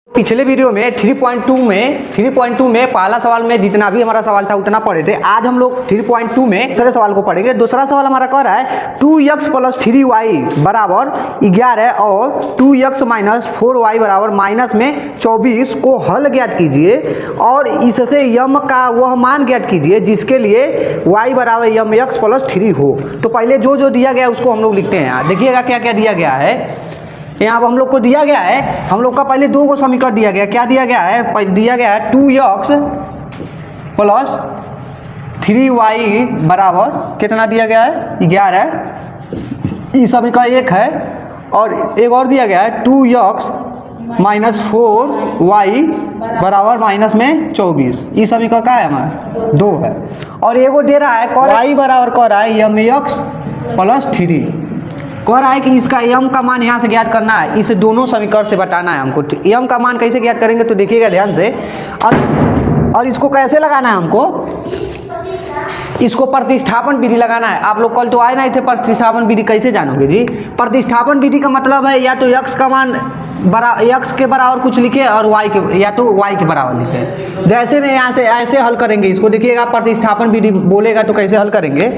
पिछले वीडियो में 3.2 में पहला सवाल में जितना भी हमारा सवाल था उतना पढ़े थे। आज हम लोग 3.2 में दूसरे सवाल को पढ़ेंगे। दूसरा सवाल हमारा कह रहा है 2x + 3y बराबर 11 और 2x - 4y बराबर माइनस में 24 को हल ज्ञात कीजिए और इससे यम का वह मान ज्ञात कीजिए जिसके लिए y बराबर mx + 3 हो। तो पहले जो दिया गया है उसको हम लोग लिखते हैं। देखिएगा क्या क्या दिया गया है। यहाँ अब हम लोग को दिया गया है, हम लोग का पहले दो को समीकरण दिया गया। क्या दिया गया है? दिया गया है 2x + 3y बराबर कितना दिया गया है? 11। ये समीकरण एक है। और एक और दिया गया है 2x - 4y बराबर माइनस में 24। ये समीकरण का है हमारा 2 है। और एगो दे रहा है y बराबर कह रहा है mx + 3। कह रहा है कि इसका यम का मान यहाँ से ज्ञात करना है। इसे दोनों समीकरण से बताना है हमको। यम का मान कैसे ज्ञात करेंगे तो देखिएगा ध्यान से। और इसको कैसे लगाना है हमको? इसको प्रतिस्थापन विधि लगाना है। आप लोग कल तो आए नहीं थे, प्रतिस्थापन विधि कैसे जानोगे जी? प्रतिस्थापन विधि का मतलब है या तो x का मान x के बराबर कुछ लिखे और y के या तो y के बराबर लिखे। जैसे में यहाँ से ऐसे हल करेंगे इसको। देखिएगा प्रतिस्थापन विधि बोलेगा तो कैसे हल करेंगे।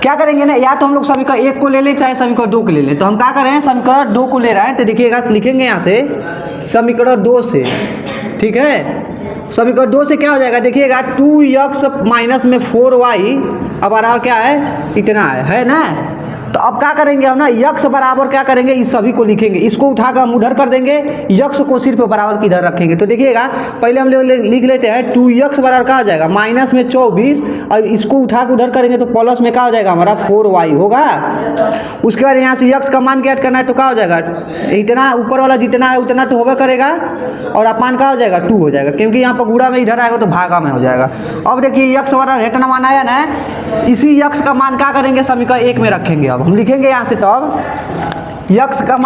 क्या करेंगे ना, या तो हम लोग समीकरण 1 को ले लें चाहे समीकरण 2 को ले लें। तो हम क्या कर रहे हैं, समीकरण 2 को ले रहे हैं। तो देखिएगा लिखेंगे यहाँ से समीकरण 2 से, ठीक है। समीकरण 2 से क्या हो जाएगा? देखिएगा 2x - में 4y अब बराबर क्या है? इतना है ना। तो अब क्या करेंगे हम ना, x बराबर क्या करेंगे, इस सभी को लिखेंगे। इसको उठाकर हम उधर कर देंगे, x को सिर्फ बराबर की इधर रखेंगे। तो देखिएगा पहले हम लोग लिख लेते हैं 2x बराबर क्या हो जाएगा? माइनस में 24। और इसको उठा के उधर करेंगे तो प्लस में क्या हो जाएगा हमारा? 4y होगा। उसके बाद यहाँ से x का मान ज्ञात करना है तो क्या हो जाएगा? इतना ऊपर वाला जितना है उतना तो होगा करेगा और अपान क्या हो जाएगा? 2 हो जाएगा, क्योंकि यहाँ पर गुणा में इधर आएगा तो भागा में हो जाएगा। अब देखिए x बराबर हेठना मान आया ना, इसी x का मान क्या करेंगे? समीकरण 1 में रखेंगे। अब हम लिखेंगे यहाँ से, तब x का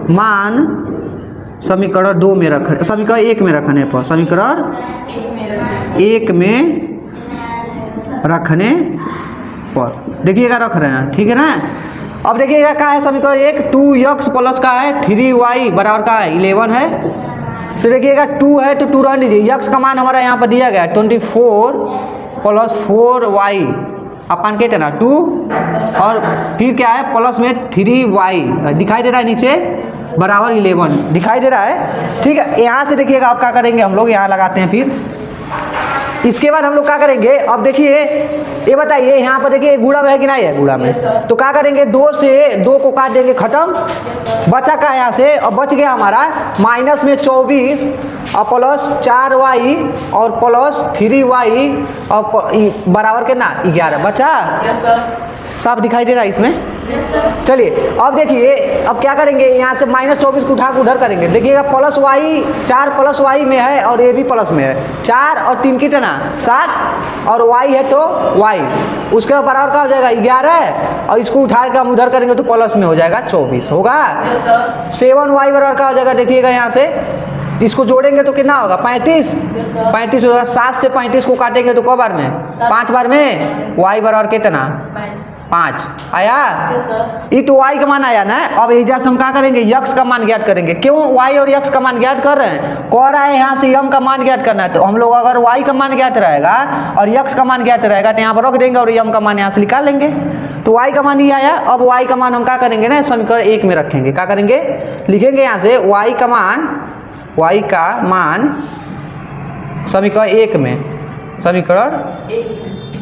मान समीकरण 2 में रख, समीकरण 1 में रखने पर, समीकरण 1 में रखने पर देखिएगा रख रहे हैं, ठीक है ना। अब देखिएगा क्या है समीकरण 1? 2x प्लस का है 3y बराबर का है 11 है। तो देखिएगा 2 है तो 2 रहने दीजिए। x का मान हमारा यहाँ पर दिया गया है 24 + 4y अपन के ना 2 और फिर क्या है प्लस में 3y दिखाई दे रहा है नीचे बराबर 11 दिखाई दे रहा है, ठीक है। यहाँ से देखिएगा अब क्या करेंगे हम लोग, यहाँ लगाते हैं। फिर इसके बाद हम लोग क्या करेंगे? अब देखिए ये बताइए, यहाँ पर देखिए गुणा में है कि नहीं है? गुणा में। तो क्या करेंगे? 2 से 2 को काट देंगे, खत्म। बचा का यहाँ से अब बच गया हमारा माइनस में 24 और प्लस 4y और प्लस 3y और बराबर के ना 11 बचा। साफ दिखाई दे रहा है इसमें। चलिए अब देखिए अब क्या करेंगे, यहाँ से -24 को उठा के उधर करेंगे। देखिएगा प्लस y 4 प्लस y में है और ये भी प्लस में है। 4 और 3 कितना? 7 और y है तो y उसके बराबर का हो जाएगा 11 और इसको उठा के हम उधर करेंगे तो प्लस में हो जाएगा 24 होगा। 7y बराबर का हो जाएगा। देखिएगा यहाँ से इसको जोड़ेंगे तो कितना होगा? 35 होगा। 7 से 35 को काटेंगे तो क बार में? 5 बार में। y बराबर कितना? 5 आया। ये तो y का मान आया ना। अब इधर से हम क्या करेंगे? x का मान ज्ञात करेंगे। क्यों y और x का मान ज्ञात कर रहे हैं? कह रहा है यहाँ से m का मान ज्ञात करना है। तो हम लोग अगर y का मान ज्ञात रहेगा और x का मान ज्ञात रहेगा तो यहाँ पर रख देंगे और m का मान यहाँ से निकाल लेंगे। तो y का मान ही आया। अब y का मान हम क्या करेंगे ना, समीकरण 1 में रखेंगे। क्या करेंगे? लिखेंगे यहाँ से y का मान समीकरण 1 में, समीकरण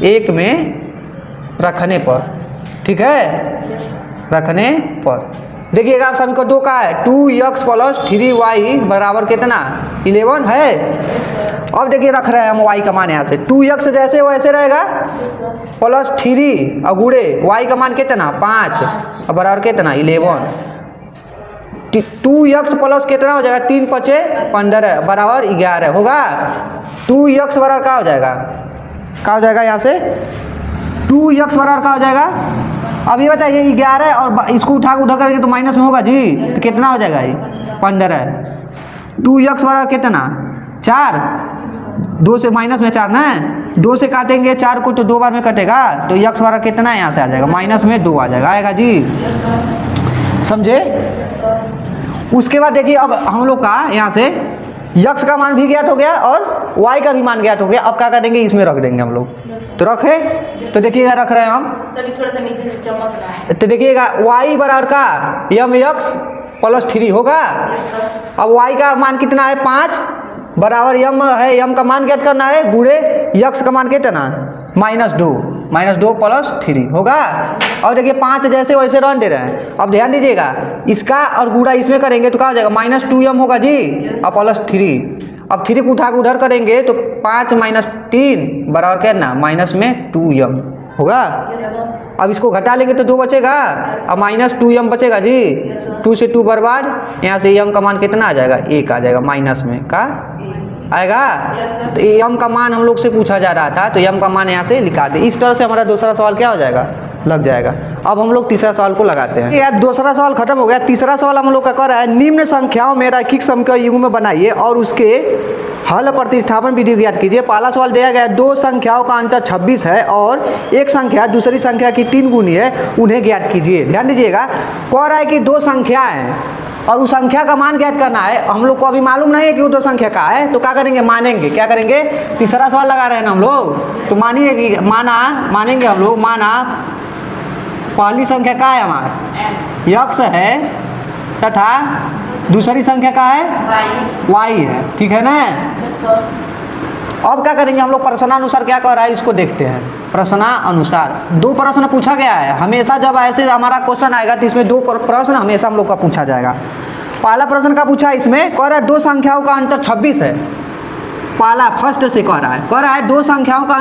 1 में रखने पर, ठीक है, रखने पर। देखिएगा आप समीकरण 2 का है 2x + 3y बराबर कितना? 11 है। अब देखिए रख रहे हैं हम y का मान यहाँ से 2x जैसे वैसे रहेगा प्लस 3 और गुड़े y का मान कितना? 5 और बराबर कितना? 11। 2x प्लस कितना हो जाएगा? 3 × 5 = 15 बराबर 11 होगा। 2x बराबर क्या हो जाएगा? क्या हो जाएगा यहाँ से? 2x बराबर क्या हो जाएगा? अब ये बताइए 11 और इसको उठा के उधर करेंगे तो माइनस में होगा जी। तो कितना हो जाएगा? ये 15। 2x बराबर कितना? 4। 2 से माइनस में 4 ना, 2 से काटेंगे 4 को तो 2 बार में कटेगा। तो x बराबर कितना यहाँ से आ जाएगा? माइनस में 2 आ जाएगा। आएगा जी, समझे? उसके बाद देखिए अब हम लोग का यहाँ से यक्स का मान भी ज्ञात हो गया और वाई का भी मान ज्ञात हो गया। अब क्या करेंगे, इसमें रख देंगे हम लोग। तो रखे, तो देखिएगा रख रहे हैं हम, थोड़ा सा नीचे से चमक रहा है। तो देखिएगा वाई बराबर का यम यक्स प्लस 3 होगा। अब वाई का मान कितना है 5 बराबर यम है, यम का मान ज्ञात करना है गुणे यक्स का मान कितना -2 प्लस 3 होगा। और देखिए 5 जैसे वैसे रन दे रहे हैं। अब ध्यान दीजिएगा, इसका और गुणा इसमें करेंगे तो क्या हो जाएगा -2m होगा जी और प्लस 3। अब 3 को उठा के उधर करेंगे तो 5 - 3 बराबर कितना -2m होगा। अब इसको घटा लेंगे तो 2 बचेगा और -2m बचेगा जी। 2 से 2 बर्बाद, यहाँ से m का मान कितना आ जाएगा 1 आ जाएगा, माइनस में का आएगा। तो m का मान हम लोग से पूछा जा रहा था, तो m का मान यहाँ से निकाल दे। इस तरह से हमारा दूसरा सवाल क्या हो जाएगा, लग जाएगा। अब हम लोग तीसरा सवाल को लगाते हैं। यार दूसरा सवाल खत्म हो गया। तीसरा सवाल हम लोग का कर रहा है, निम्न संख्याओं में रैखिक समीकरण युग्म बनाइए और उसके हल प्रतिस्थापन विधि ज्ञात कीजिए। पहला सवाल दिया गया है, दो संख्याओं का अंतर 26 है और एक संख्या दूसरी संख्या की 3 गुनी है, उन्हें ज्ञात कीजिए। ध्यान दीजिएगा, कह रहा है कि दो संख्या है और उस संख्या का मान ज्ञात करना है। हम लोग को अभी मालूम नहीं है कि वो दो संख्या का है, तो क्या करेंगे, मानेंगे। क्या करेंगे, तीसरा सवाल लगा रहे हैं ना हम लोग, तो मानिए कि मानेंगे हम लोग। माना पहली संख्या का है हमारा यक्स है तथा दूसरी संख्या का है वाई है, ठीक है ना। अब क्या करेंगे हम लोग, प्रश्नानुसार क्या कह रहा है इसको देखते हैं। प्रश्नानुसार दो प्रश्न पूछा गया है। हमेशा जब ऐसे हमारा क्वेश्चन आएगा तो इसमें दो प्रश्न हमेशा हम लोग का पूछा जाएगा। पहला प्रश्न का पूछा, इसमें कह रहा है दो संख्याओं का अंतर 26 है। पहला फर्स्ट से कह रहा है दो संख्याओं का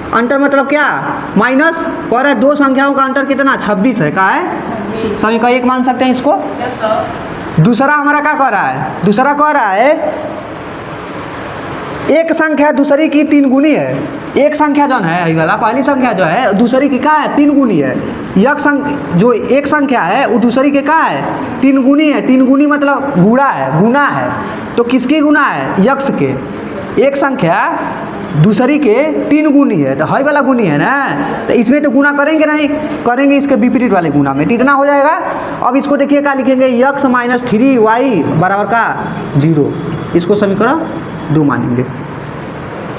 अंतर मतलब क्या, माइनस। कह रहा है दो संख्याओं का अंतर कितना 26 है, का है समीकरण 1 मान सकते हैं इसको। दूसरा हमारा क्या कह रहा है, दूसरा कह रहा है एक संख्या दूसरी की 3 गुनी है। एक संख्या जो है वाला पहली संख्या जो है दूसरी की क्या है 3 गुनी है। जो एक संख्या है वो दूसरी के क्या है 3 गुनी है। 3 गुनी मतलब गुना है। तो किसकी गुना है, यक्स के। एक संख्या दूसरी के 3 गुनी है, तो है वाला गुनी है ना, तो इसमें तो गुना करेंगे नहीं, करेंगे इसके विपरीत वाले गुना में, कितना हो जाएगा। अब इसको देखिए क्या लिखेंगे, यक्स - 3y बराबर का 0। इसको समीकरण 2 मानेंगे,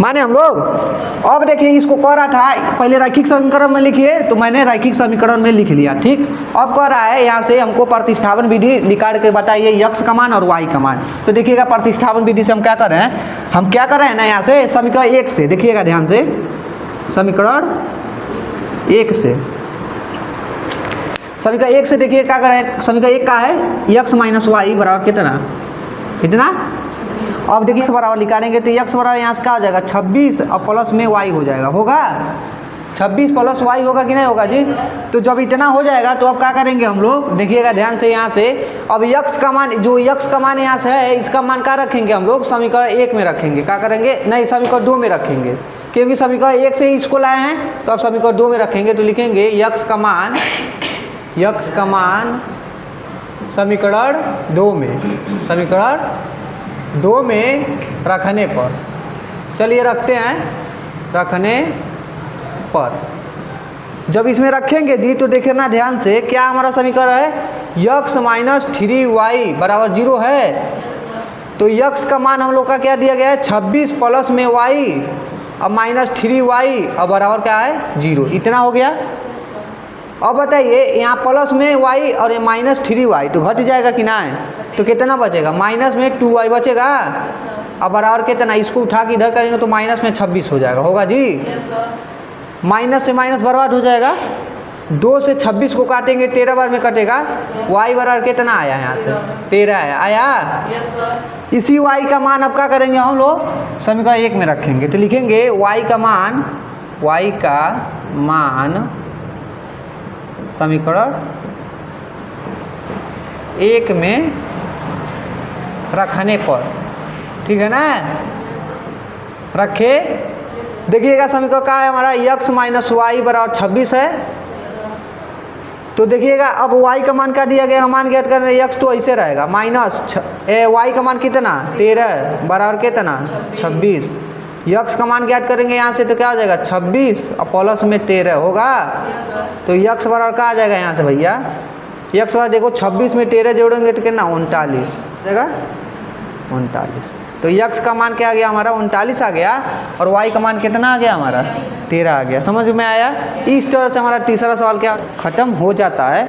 माने हम लोग। अब देखिए इसको कह रहा था पहले रैखिक समीकरण में लिखिए, तो मैंने रैखिक समीकरण में लिख लिया, ठीक। अब कह रहा है यहाँ से हमको प्रतिस्थापन विधि निकाल के बताइए यक्स का मान और वाई का मान। तो देखिएगा प्रतिस्थापन विधि से हम क्या कर रहे हैं, हम क्या कर रहे हैं ना, यहाँ से समीकरण 1 से देखिएगा ध्यान से, समीकरण 1 से देखिए क्या कर रहे हैं। समीकरण 1 का है यक्स - वाई बराबर कितना। अब देखिए इस बराबर निकालेंगे तो यक्स बराबर यहाँ से क्या हो जाएगा 26 और प्लस में वाई हो जाएगा, होगा 26 प्लस वाई होगा कि नहीं होगा जी। तो जब इतना हो जाएगा तो अब क्या करेंगे हम लोग, देखिएगा ध्यान से यहाँ से। अब यक्स का मान, जो यक्स का मान यहाँ से है, इसका मान क्या रखेंगे हम लोग, समीकरण 1 में रखेंगे। क्या करेंगे, नहीं समीकरण 2 में रखेंगे, क्योंकि समीकरण 1 से ही इसको लाए हैं, तो अब समीकरण 2 में रखेंगे। तो लिखेंगे यक्स का मान समीकरण 2 में रखने पर, चलिए रखते हैं, रखने पर जब इसमें रखेंगे जी, तो देखना ध्यान से क्या हमारा समीकरण है, यक्स - 3y बराबर 0 है। तो यक्स का मान हम लोग का क्या दिया गया है 26 प्लस में y और -3y और बराबर क्या है 0, इतना हो गया। अब बताइए यहाँ प्लस में y और ये -3y तो घट जाएगा कि ना, तो कितना बचेगा, माइनस में 2y बचेगा और बराबर कितना, इसको उठा के इधर करेंगे तो माइनस में 26 हो जाएगा, होगा जी। माइनस से माइनस बर्बाद हो जाएगा। 2 से 26 को काटेंगे 13 बार में कटेगा। y बराबर कितना आया, यहाँ से 13 आया। इसी y का मान अब क्या करेंगे हम लोग, समीकरण 1 में रखेंगे। तो लिखेंगे y का मान समीकरण 1 में रखने पर, ठीक है ना, रखे। देखिएगा समीकरण क्या है हमारा, यक्स - वाई बराबर 26 है। तो देखिएगा अब y का मान क्या दिया गया, मान ज्ञात करना है, यक्स तो ऐसे रहेगा माइनस y का मान कितना 13 बराबर कितना 26। यक्स का मान ज्ञात करेंगे यहाँ से, तो क्या हो जाएगा 26 और प्लस में 13 होगा। तो यक्स बराबर क्या आ जाएगा यहाँ से भैया यक्स वाई देखो 26 में 13 जोड़ेंगे तो कितना 39 जगह 39। तो यक्स का मान क्या आ गया हमारा 39 आ गया और वाई का मान कितना आ गया हमारा 13 आ गया। समझ में आया? इस तरह से हमारा तीसरा सवाल क्या ख़त्म हो जाता है।